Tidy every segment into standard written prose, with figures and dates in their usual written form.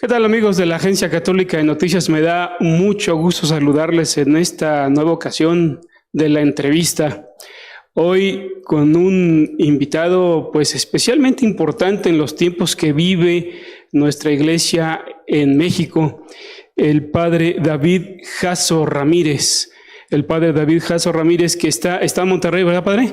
¿Qué tal, amigos de la Agencia Católica de Noticias? Me da mucho gusto saludarles en esta nueva ocasión de la entrevista. Hoy con un invitado pues especialmente importante en los tiempos que vive nuestra iglesia en México, el padre David Jasso Ramírez. El padre David Jasso Ramírez que está en Monterrey, ¿verdad, padre?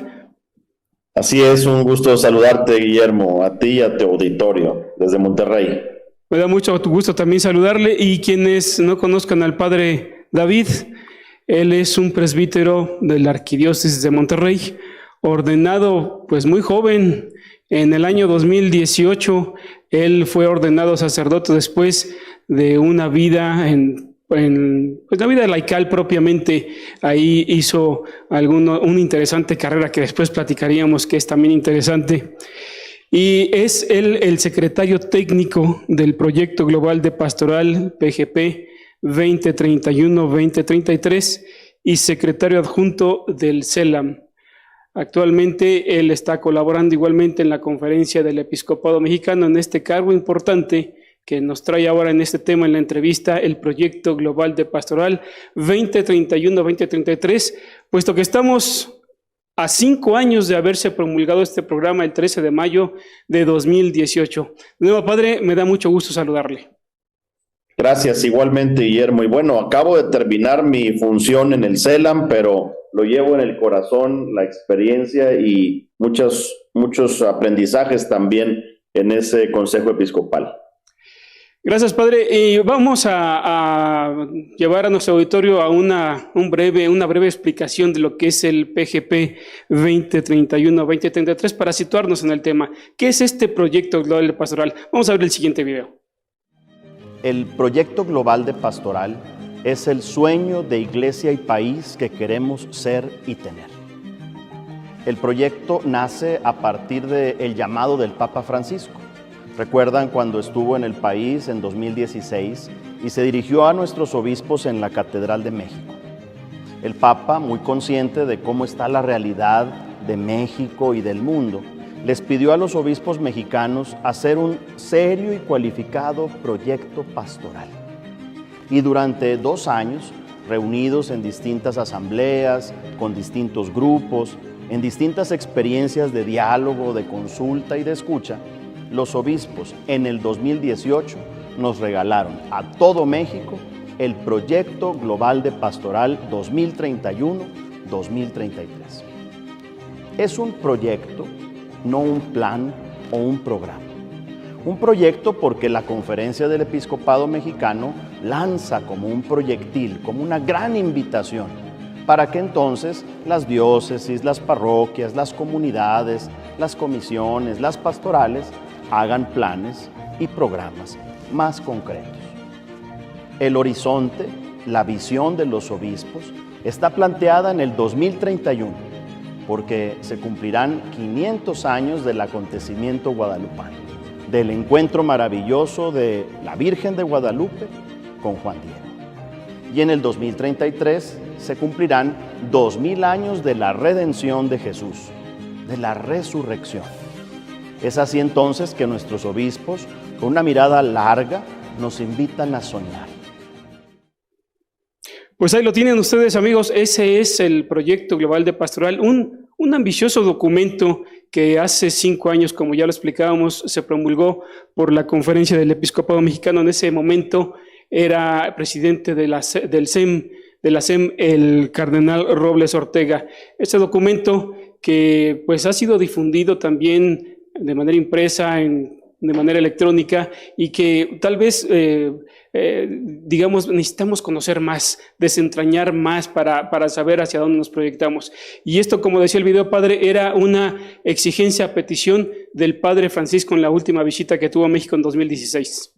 Así es, un gusto saludarte, Guillermo, a ti y a tu auditorio desde Monterrey. Me da mucho gusto también saludarle, y quienes no conozcan al padre David, él es un presbítero de la Arquidiócesis de Monterrey, ordenado pues muy joven. En el año 2018 él fue ordenado sacerdote después de una vida pues la vida laical propiamente. Ahí hizo una interesante carrera que después platicaríamos, que es también interesante. Y es él el secretario técnico del Proyecto Global de Pastoral PGP 2031-2033 y secretario adjunto del CELAM. Actualmente él está colaborando igualmente en la Conferencia del Episcopado Mexicano en este cargo importante que nos trae ahora en este tema en la entrevista, el Proyecto Global de Pastoral 2031-2033, puesto que estamos a 5 años de haberse promulgado este programa el 13 de mayo de 2018. De nuevo, padre, me da mucho gusto saludarle. Gracias, igualmente, Guillermo. Y bueno, acabo de terminar mi función en el CELAM, pero lo llevo en el corazón, la experiencia y muchos aprendizajes también en ese Consejo Episcopal. Gracias, padre. Y vamos a llevar a nuestro auditorio a una breve explicación de lo que es el PGP 2031-2033 para situarnos en el tema. ¿Qué es este Proyecto Global de Pastoral? Vamos a ver el siguiente video. El Proyecto Global de Pastoral es el sueño de iglesia y país que queremos ser y tener. El proyecto nace a partir del llamado del Papa Francisco. Recuerdan cuando estuvo en el país en 2016 y se dirigió a nuestros obispos en la Catedral de México. El Papa, muy consciente de cómo está la realidad de México y del mundo, les pidió a los obispos mexicanos hacer un serio y cualificado proyecto pastoral. Y durante 2 años, reunidos en distintas asambleas, con distintos grupos, en distintas experiencias de diálogo, de consulta y de escucha, los obispos en el 2018 nos regalaron a todo México el Proyecto Global de Pastoral 2031-2033. Es un proyecto, no un plan o un programa. Un proyecto porque la Conferencia del Episcopado Mexicano lanza como un proyectil, como una gran invitación, para que entonces las diócesis, las parroquias, las comunidades, las comisiones, las pastorales hagan planes y programas más concretos. El horizonte, la visión de los obispos, está planteada en el 2031, porque se cumplirán 500 años del acontecimiento guadalupano, del encuentro maravilloso de la Virgen de Guadalupe con Juan Diego. Y en el 2033 se cumplirán 2000 años de la redención de Jesús, de la resurrección. Es así entonces que nuestros obispos, con una mirada larga, nos invitan a soñar. Pues ahí lo tienen ustedes, amigos. Ese es el Proyecto Global de Pastoral, un ambicioso documento que hace 5 años, como ya lo explicábamos, se promulgó por la Conferencia del Episcopado Mexicano. En ese momento era presidente de la SEM, el cardenal Robles Ortega. Este documento que pues ha sido difundido también de manera impresa, de manera electrónica, y que tal vez, digamos, necesitamos conocer más, desentrañar más para saber hacia dónde nos proyectamos. Y esto, como decía el video, padre, era una exigencia, petición del padre Francisco en la última visita que tuvo a México en 2016.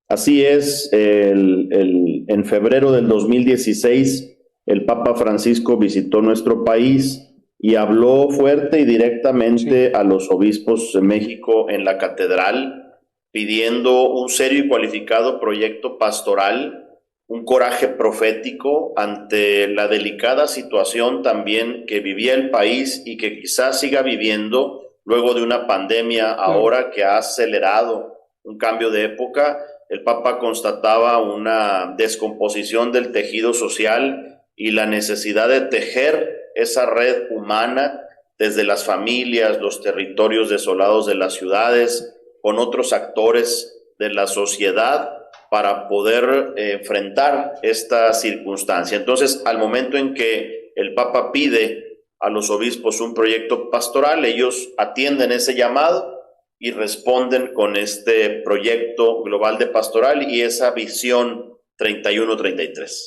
Así es, en febrero del 2016, el Papa Francisco visitó nuestro país y habló fuerte y directamente a los obispos de México en la catedral, pidiendo un serio y cualificado proyecto pastoral, un coraje profético ante la delicada situación también que vivía el país y que quizás siga viviendo luego de una pandemia ahora que ha acelerado un cambio de época el Papa constataba una descomposición del tejido social y la necesidad de tejer esa red humana desde las familias, los territorios desolados de las ciudades, con otros actores de la sociedad para poder enfrentar esta circunstancia. Entonces, al momento en que el Papa pide a los obispos un proyecto pastoral, ellos atienden ese llamado y responden con este proyecto global de pastoral y esa visión 31-33.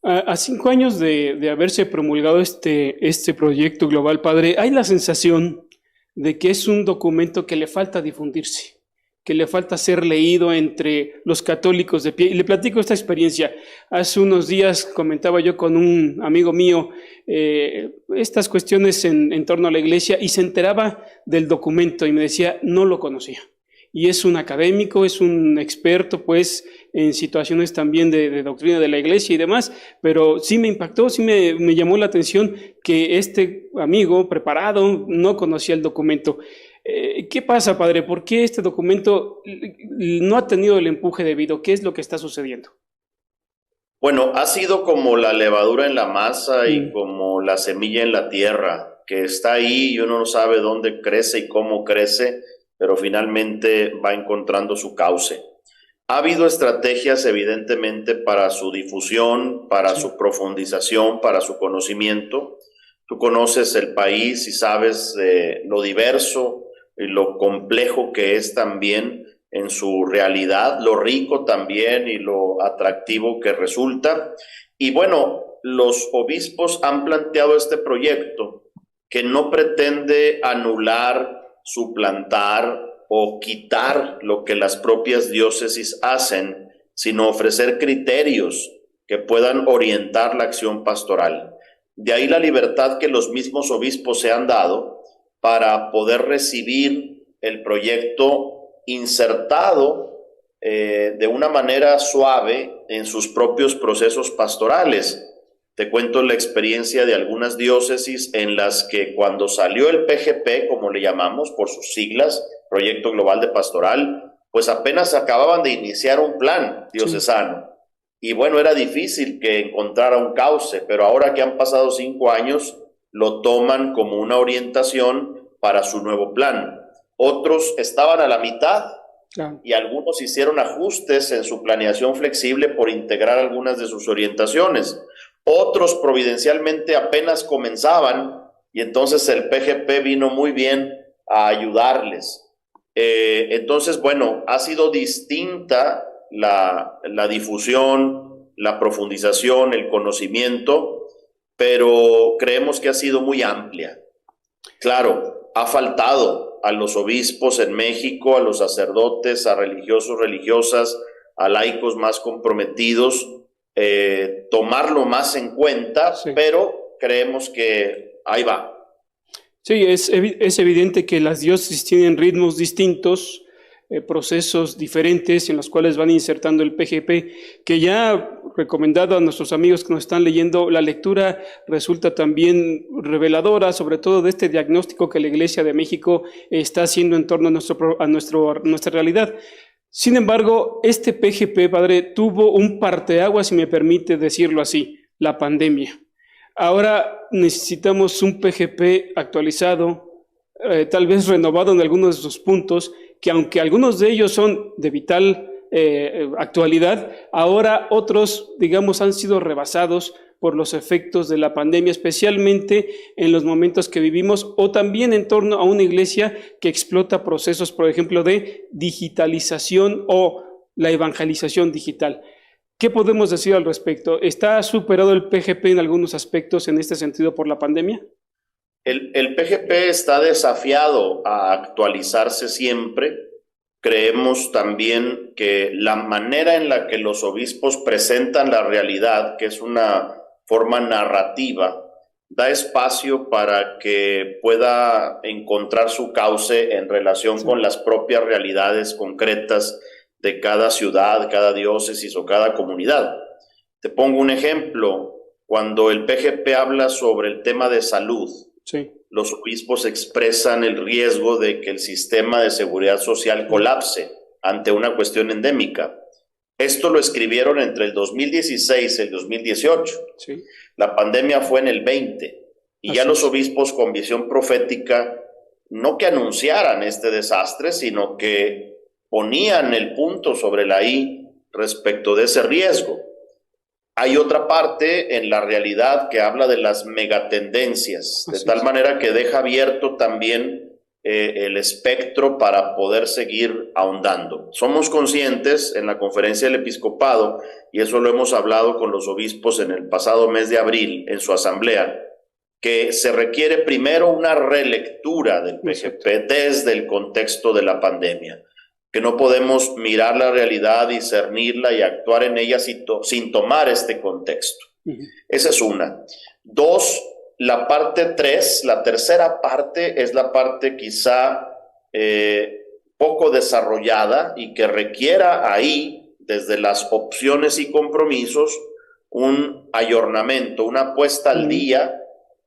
A 5 años de haberse promulgado este proyecto global, padre, hay la sensación de que es un documento que le falta difundirse, que le falta ser leído entre los católicos de pie. Y le platico esta experiencia. Hace unos días comentaba yo con un amigo mío estas cuestiones en torno a la iglesia y se enteraba del documento y me decía, no lo conocía. Y es un académico, es un experto, pues, en situaciones también de doctrina de la iglesia y demás, pero sí me impactó, sí me llamó la atención que este amigo preparado no conocía el documento. ¿Qué pasa, padre? ¿Por qué este documento no ha tenido el empuje debido? ¿Qué es lo que está sucediendo? Bueno, ha sido como la levadura en la masa y como la semilla en la tierra, que está ahí y uno no sabe dónde crece y cómo crece, pero finalmente va encontrando su cauce. Ha habido estrategias, evidentemente, para su difusión, para su profundización, para su conocimiento. Tú conoces el país y sabes lo diverso y lo complejo que es también en su realidad, lo rico también y lo atractivo que resulta. Y bueno, los obispos han planteado este proyecto que no pretende anular, suplantar o quitar lo que las propias diócesis hacen, sino ofrecer criterios que puedan orientar la acción pastoral. De ahí la libertad que los mismos obispos se han dado para poder recibir el proyecto insertado de una manera suave en sus propios procesos pastorales. Te cuento la experiencia de algunas diócesis en las que cuando salió el PGP, como le llamamos por sus siglas, Proyecto Global de Pastoral, pues apenas acababan de iniciar un plan diocesano. Sí. Y bueno, era difícil que encontrara un cauce, pero ahora que han pasado 5 años, lo toman como una orientación para su nuevo plan. Otros estaban a la mitad y algunos hicieron ajustes en su planeación flexible por integrar algunas de sus orientaciones. Otros providencialmente apenas comenzaban y entonces el PGP vino muy bien a ayudarles. Entonces, bueno, ha sido distinta la difusión, la profundización, el conocimiento, pero creemos que ha sido muy amplia. Claro, ha faltado a los obispos en México, a los sacerdotes, a religiosos, religiosas, a laicos más comprometidos, tomarlo más en cuenta, sí. Pero creemos que ahí va. Sí, es evidente que las diócesis tienen ritmos distintos, procesos diferentes en los cuales van insertando el PGP, que ya recomendado a nuestros amigos que nos están leyendo, la lectura resulta también reveladora, sobre todo de este diagnóstico que la Iglesia de México está haciendo en torno a nuestra realidad. Sin embargo, este PGP, padre, tuvo un parteaguas, si me permite decirlo así, la pandemia. Ahora necesitamos un PGP actualizado, tal vez renovado en algunos de sus puntos, que aunque algunos de ellos son de vital actualidad, ahora otros, digamos, han sido rebasados por los efectos de la pandemia, especialmente en los momentos que vivimos, o también en torno a una iglesia que explota procesos, por ejemplo, de digitalización o la evangelización digital. ¿Qué podemos decir al respecto? ¿Está superado el PGP en algunos aspectos en este sentido por la pandemia? El PGP está desafiado a actualizarse siempre. Creemos también que la manera en la que los obispos presentan la realidad, que es una forma narrativa, da espacio para que pueda encontrar su cauce en relación con las propias realidades concretas de cada ciudad, cada diócesis o cada comunidad. Te pongo un ejemplo. Cuando el PGP habla sobre el tema de salud, sí, los obispos expresan el riesgo de que el sistema de seguridad social colapse. ante una cuestión endémica. Esto lo escribieron entre el 2016 y el 2018. Sí. La pandemia fue en el 20 y ya los obispos con visión profética no que anunciaran este desastre, sino que ponían el punto sobre la I respecto de ese riesgo. Hay otra parte en la realidad que habla de las megatendencias, de tal manera que deja abierto también el espectro para poder seguir ahondando. Somos conscientes en la conferencia del episcopado, y eso lo hemos hablado con los obispos en el pasado mes de abril en su asamblea, que se requiere primero una relectura del PGP desde el contexto de la pandemia, que no podemos mirar la realidad, discernirla y actuar en ella sin tomar este contexto. Esa es una. Dos, la parte 3, la tercera parte es la parte quizá poco desarrollada y que requiera ahí, desde las opciones y compromisos, un ayornamiento, una puesta al día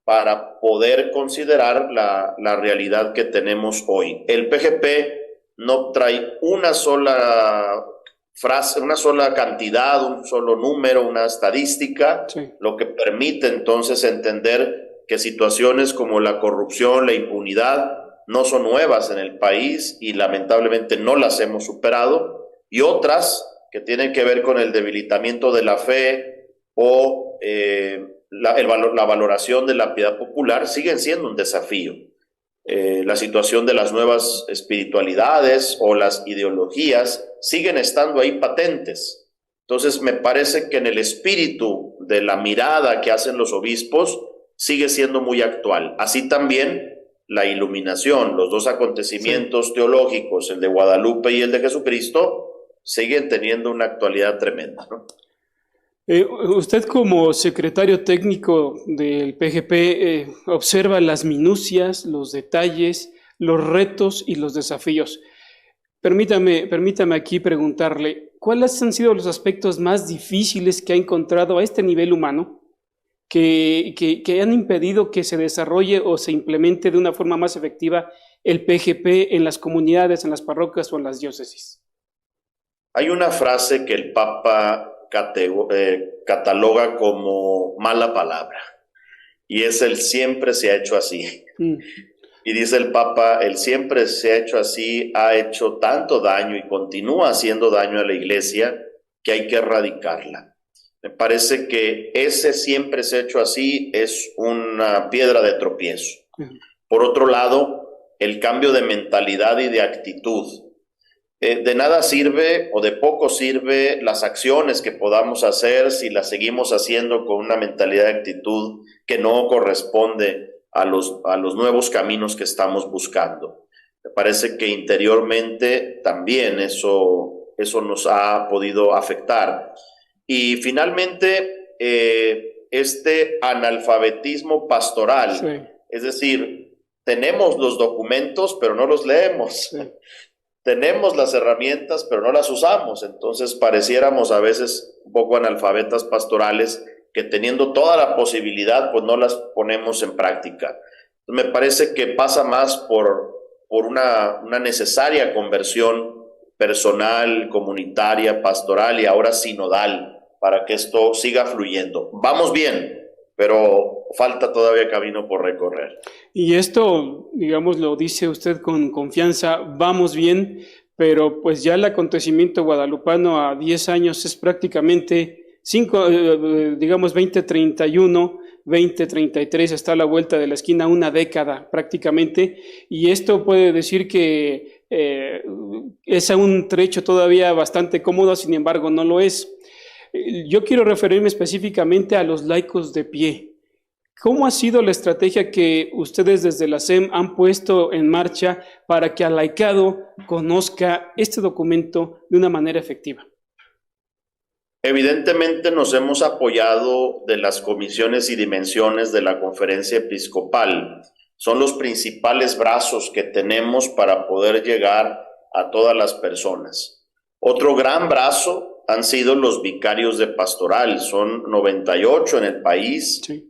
para poder considerar la realidad que tenemos hoy. El PGP no trae una sola frase, una sola cantidad, un solo número, una estadística, lo que permite entonces entender que situaciones como la corrupción, la impunidad, no son nuevas en el país y lamentablemente no las hemos superado, y otras que tienen que ver con el debilitamiento de la fe o la valoración de la piedad popular siguen siendo un desafío. La situación de las nuevas espiritualidades o las ideologías siguen estando ahí patentes. Entonces me parece que en el espíritu de la mirada que hacen los obispos sigue siendo muy actual. Así también la iluminación, los dos acontecimientos teológicos, el de Guadalupe y el de Jesucristo, siguen teniendo una actualidad tremenda, ¿no? Usted como secretario técnico del PGP observa las minucias, los detalles, los retos y los desafíos. Permítame aquí preguntarle, ¿cuáles han sido los aspectos más difíciles que ha encontrado a este nivel humano que han impedido que se desarrolle o se implemente de una forma más efectiva el PGP en las comunidades, en las parroquias o en las diócesis? Hay una frase que el Papa cataloga como mala palabra, y es el siempre se ha hecho así. Y dice el Papa, el siempre se ha hecho así ha hecho tanto daño y continúa haciendo daño a la Iglesia que hay que erradicarla. Me parece que ese siempre se ha hecho así es una piedra de tropiezo. Por otro lado, el cambio de mentalidad y de actitud. De nada sirve o de poco sirve las acciones que podamos hacer si las seguimos haciendo con una mentalidad de actitud que no corresponde a los nuevos caminos que estamos buscando. Me parece que interiormente también eso nos ha podido afectar. Y finalmente, este analfabetismo pastoral, es decir, tenemos los documentos pero no los leemos. Tenemos las herramientas, pero no las usamos. Entonces pareciéramos a veces un poco analfabetas pastorales que teniendo toda la posibilidad, pues no las ponemos en práctica. Me parece que pasa más por una necesaria conversión personal, comunitaria, pastoral y ahora sinodal para que esto siga fluyendo. Vamos bien, pero falta todavía camino por recorrer. Y esto, digamos, lo dice usted con confianza, vamos bien, pero pues ya el acontecimiento guadalupano a 10 años es prácticamente 2031, 2033, está a la vuelta de la esquina, una década prácticamente, y esto puede decir que es un trecho todavía bastante cómodo, sin embargo no lo es. Yo quiero referirme específicamente a los laicos de pie. ¿Cómo ha sido la estrategia que ustedes desde la SEM han puesto en marcha para que el laicado conozca este documento de una manera efectiva? Evidentemente nos hemos apoyado de las comisiones y dimensiones de la Conferencia Episcopal. Son los principales brazos que tenemos para poder llegar a todas las personas. Otro gran brazo han sido los vicarios de pastoral, son 98 en el país. Sí.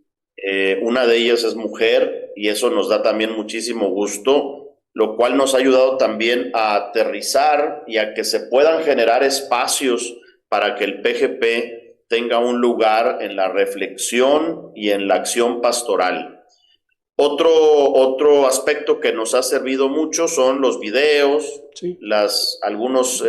Una de ellas es mujer y eso nos da también muchísimo gusto lo cual nos ha ayudado también a aterrizar y a que se puedan generar espacios para que el PGP tenga un lugar en la reflexión y en la acción pastoral. Otro aspecto que nos ha servido mucho son los videos, Sí. algunos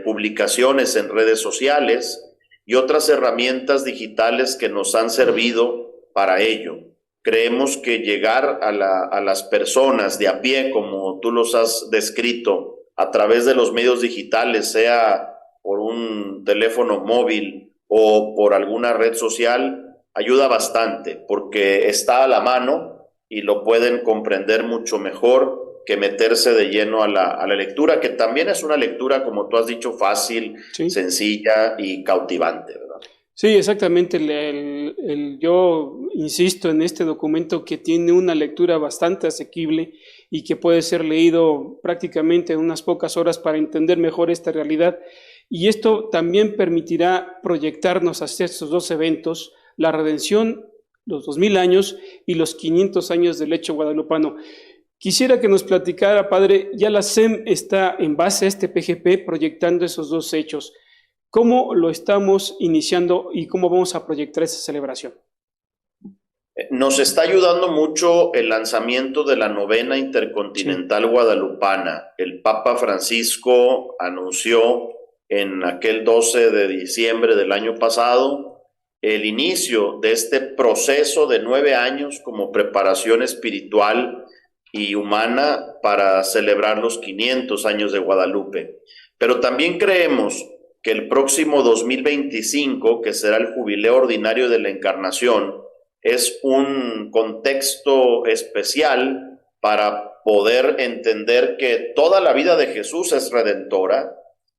publicaciones en redes sociales y otras herramientas digitales que nos han servido para ello. Creemos que llegar a las personas de a pie, como tú los has descrito, a través de los medios digitales, sea por un teléfono móvil o por alguna red social, ayuda bastante porque está a la mano y lo pueden comprender mucho mejor que meterse de lleno a la lectura, que también es una lectura, como tú has dicho, fácil, Sí. sencilla y cautivante, ¿verdad? Sí, exactamente. Yo insisto en este documento que tiene una lectura bastante asequible y que puede ser leído prácticamente en unas pocas horas para entender mejor esta realidad. Y esto también permitirá proyectarnos hacia estos dos eventos, la redención, los 2000 años y los 500 años del hecho guadalupano. Quisiera que nos platicara, padre, ya la SEM está en base a este PGP proyectando esos dos hechos. ¿Cómo lo estamos iniciando y cómo vamos a proyectar esa celebración? Nos está ayudando mucho el lanzamiento de la novena intercontinental guadalupana. El Papa Francisco anunció en aquel 12 de diciembre del año pasado el inicio de este proceso de 9 años como preparación espiritual y humana para celebrar los 500 años de Guadalupe. Pero también creemos que el próximo 2025, que será el jubileo ordinario de la Encarnación, es un contexto especial para poder entender que toda la vida de Jesús es redentora,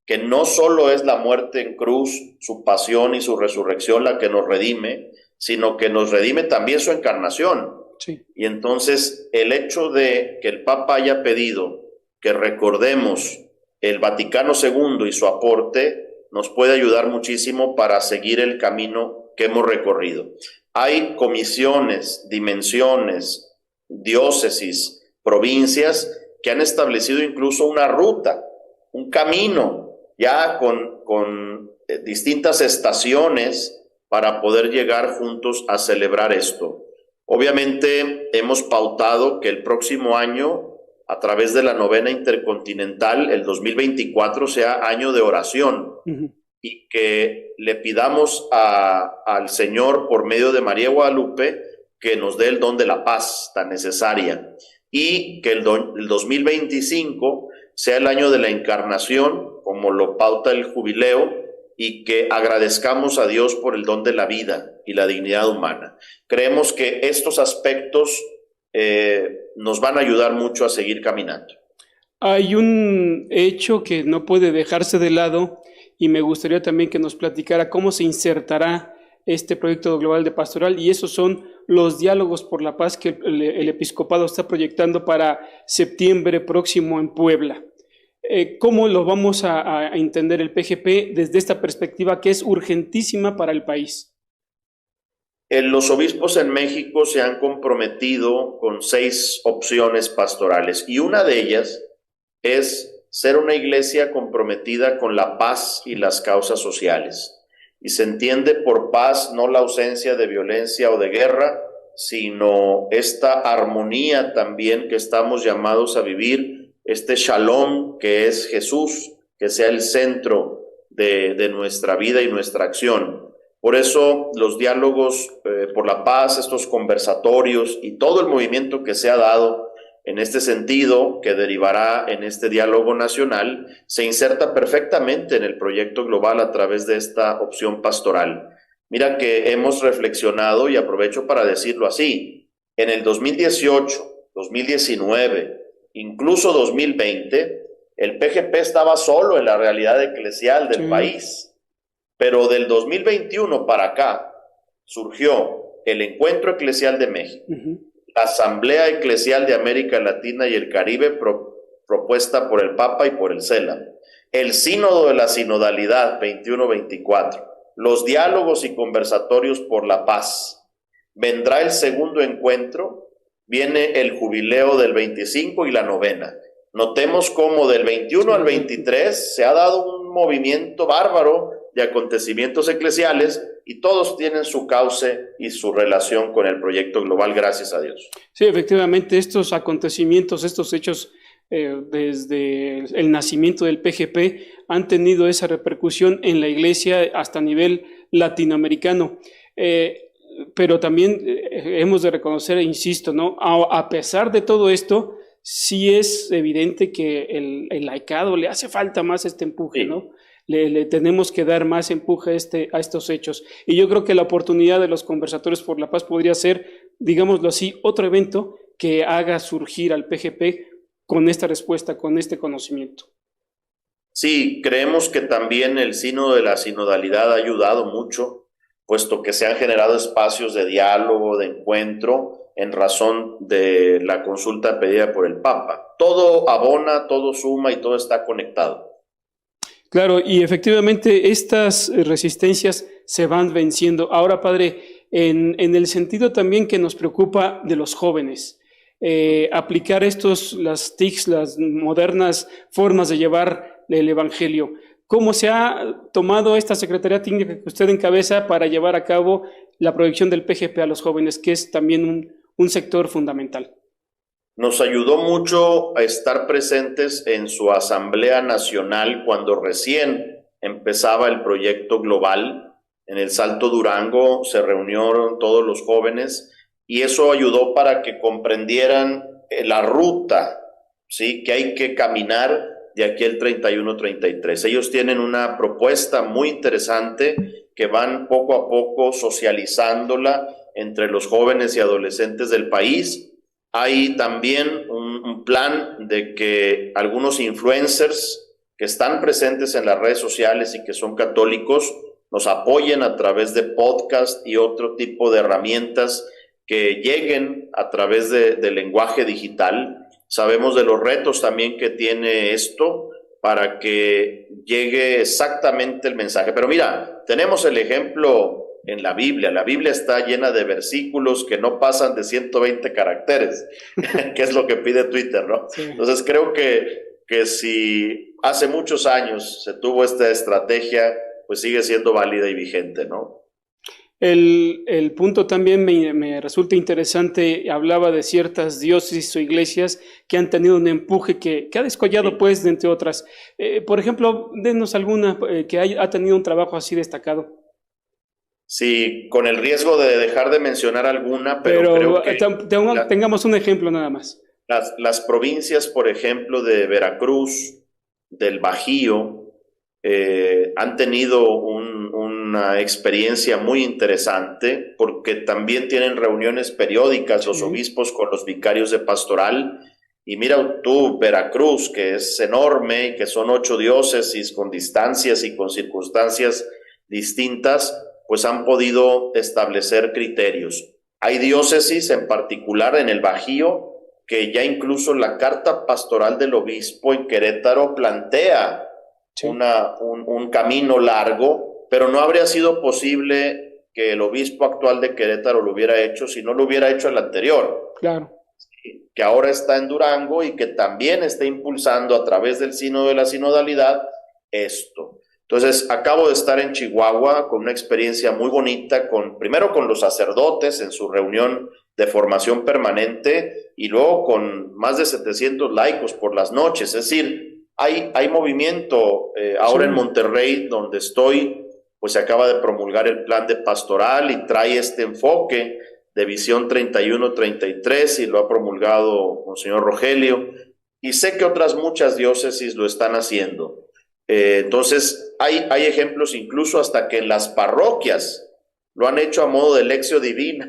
que no solo es la muerte en cruz, su pasión y su resurrección la que nos redime, sino que nos redime también su encarnación. Sí. Y entonces el hecho de que el Papa haya pedido que recordemos el Vaticano II y su aporte nos puede ayudar muchísimo para seguir el camino que hemos recorrido. Hay comisiones, dimensiones, diócesis, provincias que han establecido incluso una ruta, un camino, ya con distintas estaciones para poder llegar juntos a celebrar esto. Obviamente hemos pautado que el próximo año, a través de la novena intercontinental, el 2024 sea año de oración. Y que le pidamos al Señor por medio de María Guadalupe que nos dé el don de la paz tan necesaria y que el 2025 sea el año de la encarnación, como lo pauta el jubileo, y que agradezcamos a Dios por el don de la vida y la dignidad humana. Creemos que estos aspectos nos van a ayudar mucho a seguir caminando. Hay un hecho que no puede dejarse de lado y me gustaría también que nos platicara cómo se insertará este proyecto global de pastoral, y esos son los diálogos por la paz que el episcopado está proyectando para septiembre próximo en Puebla. ¿Cómo lo vamos a entender el PGP desde esta perspectiva que es urgentísima para el país? Los obispos en México se han comprometido con 6 opciones pastorales y una de ellas es ser una iglesia comprometida con la paz y las causas sociales. Y se entiende por paz no la ausencia de violencia o de guerra, sino esta armonía también que estamos llamados a vivir, este shalom que es Jesús, que sea el centro de nuestra vida y nuestra acción. Por eso los diálogos por la paz, estos conversatorios y todo el movimiento que se ha dado en este sentido, que derivará en este diálogo nacional, se inserta perfectamente en el proyecto global a través de esta opción pastoral. Mira que hemos reflexionado, y aprovecho para decirlo así, en el 2018, 2019, incluso 2020, el PGP estaba solo en la realidad eclesial del país, pero del 2021 para acá surgió el Encuentro Eclesial de México, la Asamblea Eclesial de América Latina y el Caribe propuesta por el Papa y por el CELA, el Sínodo de la Sinodalidad 21-24, los diálogos y conversatorios por la paz. Vendrá el segundo encuentro viene el jubileo del 25 y la novena. Notemos cómo del 21 al 23 se ha dado un movimiento bárbaro de acontecimientos eclesiales y todos tienen su cauce y su relación con el proyecto global, gracias a Dios. Sí, efectivamente, estos acontecimientos, estos hechos desde el nacimiento del PGP han tenido esa repercusión en la iglesia hasta nivel latinoamericano. Pero también hemos de reconocer, e insisto, ¿no? A pesar de todo esto, sí es evidente que el laicado le hace falta más este empuje, sí, ¿no? Le tenemos que dar más empuje a estos hechos. Y yo creo que la oportunidad de los Conversatorios por la Paz podría ser, digámoslo así, otro evento que haga surgir al PGP con esta respuesta, con este conocimiento. Sí, creemos que también el sínodo de la sinodalidad ha ayudado mucho, puesto que se han generado espacios de diálogo, de encuentro, en razón de la consulta pedida por el Papa. Todo abona, todo suma y todo está conectado. Claro, y efectivamente estas resistencias se van venciendo. Ahora, padre, en el sentido también que nos preocupa de los jóvenes, aplicar las TICs, las modernas formas de llevar el Evangelio. ¿Cómo se ha tomado esta Secretaría Técnica que usted encabeza para llevar a cabo la proyección del PGP a los jóvenes, que es también un sector fundamental? Nos ayudó mucho a estar presentes en su Asamblea Nacional cuando recién empezaba el proyecto global. En el Salto Durango se reunieron todos los jóvenes y eso ayudó para que comprendieran la ruta, ¿sí?, que hay que caminar de aquí al 31-33. Ellos tienen una propuesta muy interesante que van poco a poco socializándola entre los jóvenes y adolescentes del país. Hay también un plan de que algunos influencers que están presentes en las redes sociales y que son católicos nos apoyen a través de podcast y otro tipo de herramientas que lleguen a través del lenguaje digital. Sabemos de los retos también que tiene esto para que llegue exactamente el mensaje. Pero mira, tenemos el ejemplo en la Biblia. La Biblia está llena de versículos que no pasan de 120 caracteres, que es lo que pide Twitter, ¿no? Sí. Entonces creo que si hace muchos años se tuvo esta estrategia, pues sigue siendo válida y vigente, ¿no? El punto también me resulta interesante, hablaba de ciertas diócesis o iglesias que han tenido un empuje que ha descollado, sí, pues, de entre otras. Por ejemplo, denos alguna que ha tenido un trabajo así destacado. Sí, con el riesgo de dejar de mencionar alguna, pero creo que tengamos un ejemplo nada más. Las provincias, por ejemplo, de Veracruz, del Bajío, han tenido una experiencia muy interesante porque también tienen reuniones periódicas, los obispos con los vicarios de pastoral. Y mira tú, Veracruz, que es enorme y que son 8 diócesis con distancias y con circunstancias distintas, pues han podido establecer criterios. Hay diócesis en particular en el Bajío que ya incluso la carta pastoral del obispo en Querétaro plantea, sí, un camino largo, pero no habría sido posible que el obispo actual de Querétaro lo hubiera hecho si no lo hubiera hecho el anterior. Claro. Sí, que ahora está en Durango y que también está impulsando a través del sínodo de la sinodalidad esto. Entonces, acabo de estar en Chihuahua con una experiencia muy bonita, primero con los sacerdotes en su reunión de formación permanente y luego con más de 700 laicos por las noches. Es decir, hay movimiento. Ahora sí, en Monterrey, donde estoy, pues se acaba de promulgar el plan de pastoral y trae este enfoque de visión 31-33 y lo ha promulgado Monseñor Rogelio. Y sé que otras muchas diócesis lo están haciendo. Entonces, hay ejemplos incluso hasta que en las parroquias lo han hecho a modo de lección divina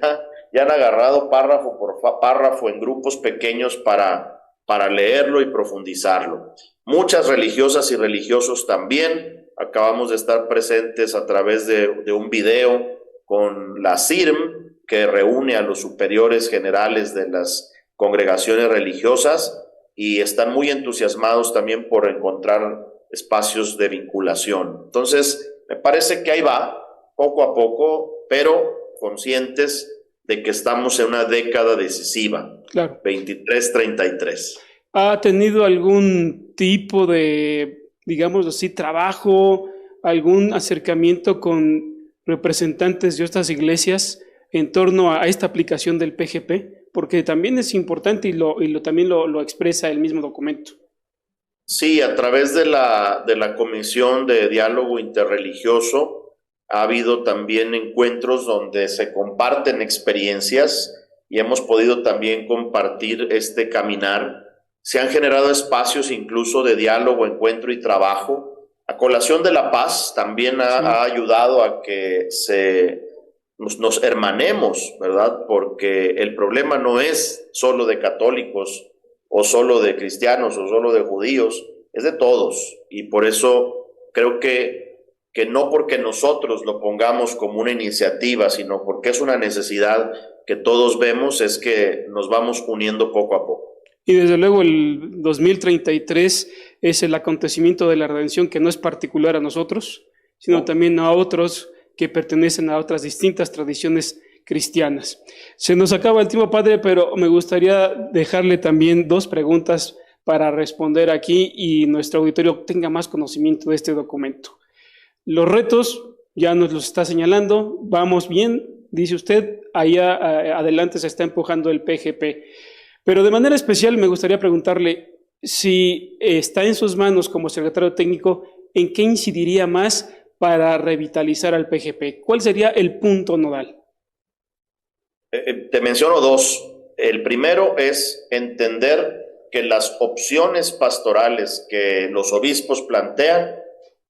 y han agarrado párrafo por párrafo en grupos pequeños para leerlo y profundizarlo. Muchas religiosas y religiosos también. Acabamos de estar presentes a través de un video con la CIRM, que reúne a los superiores generales de las congregaciones religiosas y están muy entusiasmados también por encontrar espacios de vinculación. Entonces, me parece que ahí va, poco a poco, pero conscientes de que estamos en una década decisiva, Claro. 23-33. ¿Ha tenido algún tipo de, digamos así, trabajo, algún acercamiento con representantes de estas iglesias en torno a esta aplicación del PGP? Porque también es importante y también lo expresa el mismo documento. Sí, a través de la Comisión de Diálogo Interreligioso ha habido también encuentros donde se comparten experiencias y hemos podido también compartir este caminar. Se han generado espacios incluso de diálogo, encuentro y trabajo. A colación de la paz también ha ayudado a que nos hermanemos, ¿verdad? Porque el problema no es solo de católicos o solo de cristianos o solo de judíos, es de todos. Y por eso creo que no porque nosotros lo pongamos como una iniciativa, sino porque es una necesidad que todos vemos, es que nos vamos uniendo poco a poco. Y desde luego el 2033 es el acontecimiento de la redención que no es particular a nosotros, sino también a otros que pertenecen a otras distintas tradiciones cristianas. Se nos acaba el tiempo, padre, pero me gustaría dejarle también 2 preguntas para responder aquí y nuestro auditorio tenga más conocimiento de este documento. Los retos ya nos los está señalando, vamos bien, dice usted, allá adelante se está empujando el PGP. Pero de manera especial me gustaría preguntarle si está en sus manos como secretario técnico, ¿en qué incidiría más para revitalizar al PGP? ¿Cuál sería el punto nodal? Te menciono 2. El primero es entender que las opciones pastorales que los obispos plantean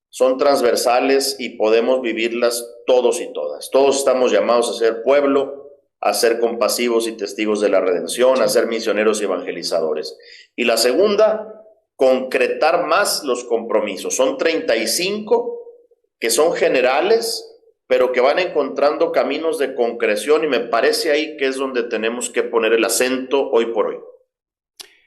son transversales y podemos vivirlas todos y todas. Todos estamos llamados a ser pueblo, a ser compasivos y testigos de la redención, a ser misioneros y evangelizadores. Y la segunda, concretar más los compromisos. Son 35 que son generales, pero que van encontrando caminos de concreción y me parece ahí que es donde tenemos que poner el acento hoy por hoy.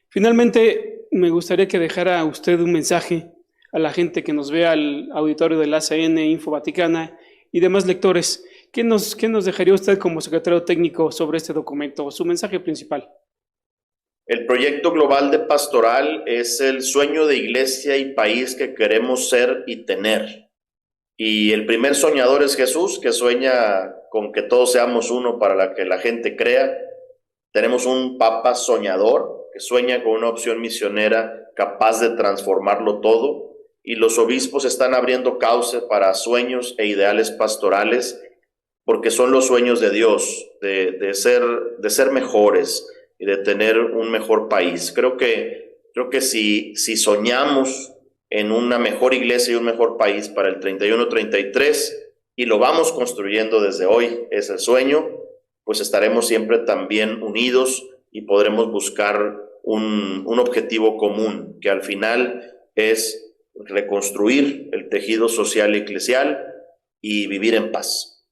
Finalmente, me gustaría que dejara usted un mensaje a la gente que nos vea, al auditorio del ACN, Info Vaticana y demás lectores. ¿Qué nos dejaría usted como secretario técnico sobre este documento? Su mensaje principal. El proyecto global de pastoral es el sueño de iglesia y país que queremos ser y tener. Y el primer soñador es Jesús, que sueña con que todos seamos uno para que la gente crea. Tenemos un Papa soñador que sueña con una opción misionera capaz de transformarlo todo. Y los obispos están abriendo cauce para sueños e ideales pastorales, porque son los sueños de Dios, de ser mejores y de tener un mejor país. Creo que si soñamos en una mejor iglesia y un mejor país para el 31-33 y lo vamos construyendo desde hoy, ese sueño, pues estaremos siempre también unidos y podremos buscar un objetivo común, que al final es reconstruir el tejido social y eclesial y vivir en paz.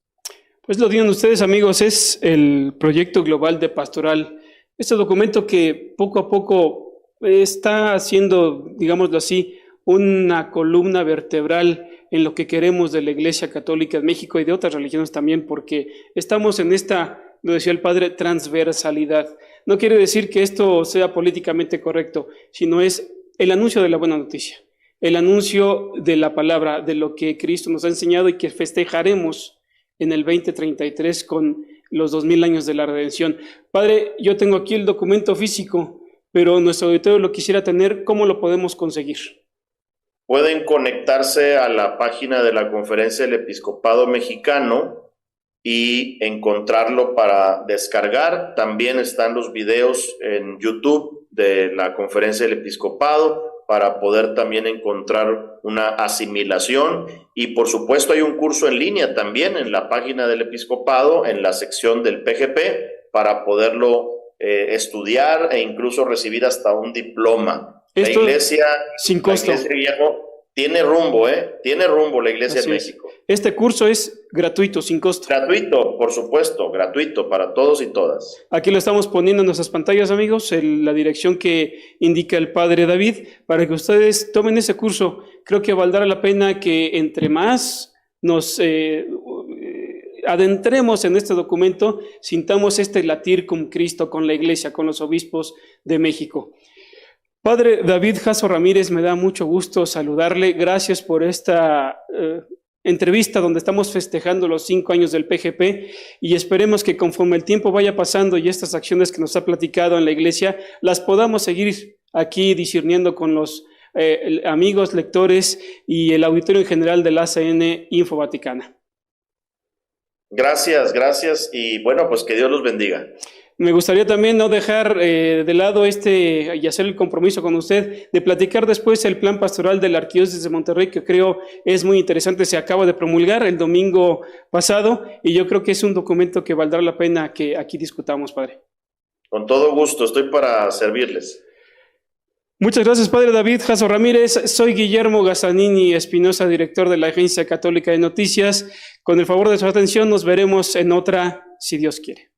Pues lo digan ustedes, amigos, es el proyecto global de pastoral. Este documento que poco a poco está haciendo, digámoslo así, una columna vertebral en lo que queremos de la Iglesia Católica en México y de otras religiones también, porque estamos en esta, lo decía el padre, transversalidad. No quiere decir que esto sea políticamente correcto, sino es el anuncio de la buena noticia, el anuncio de la palabra, de lo que Cristo nos ha enseñado y que festejaremos en el 2033 con los 2000 años de la redención. Padre, yo tengo aquí el documento físico, pero nuestro auditorio lo quisiera tener. ¿Cómo lo podemos conseguir? Pueden conectarse a la página de la Conferencia del Episcopado Mexicano y encontrarlo para descargar. También están los videos en YouTube de la Conferencia del Episcopado para poder también encontrar una asimilación. Y por supuesto hay un curso en línea también en la página del Episcopado, en la sección del PGP, para poderlo estudiar e incluso recibir hasta un diploma. Esto la iglesia, sin costo. La iglesia, Guillermo, tiene rumbo, tiene rumbo la iglesia en México. Este curso es gratuito, sin costo. Gratuito, por supuesto, gratuito para todos y todas. Aquí lo estamos poniendo en nuestras pantallas, amigos, la dirección que indica el padre David, para que ustedes tomen ese curso. Creo que valdrá la pena que entre más nos adentremos en este documento, sintamos este latir con Cristo, con la Iglesia, con los obispos de México. Padre David Jasso Ramírez, me da mucho gusto saludarle. Gracias por esta entrevista donde estamos festejando los 5 años del PGP y esperemos que conforme el tiempo vaya pasando y estas acciones que nos ha platicado en la Iglesia, las podamos seguir aquí discerniendo con los amigos, lectores y el auditorio en general del ACN Info Vaticana. Gracias y bueno, pues que Dios los bendiga. Me gustaría también no dejar de lado y hacer el compromiso con usted de platicar después el plan pastoral de la Arquidiócesis de Monterrey, que creo es muy interesante. Se acaba de promulgar el domingo pasado y yo creo que es un documento que valdrá la pena que aquí discutamos, padre. Con todo gusto, estoy para servirles. Muchas gracias, padre David Jasso Ramírez. Soy Guillermo Gazzanini Espinosa, director de la Agencia Católica de Noticias. Con el favor de su atención, nos veremos en otra, si Dios quiere.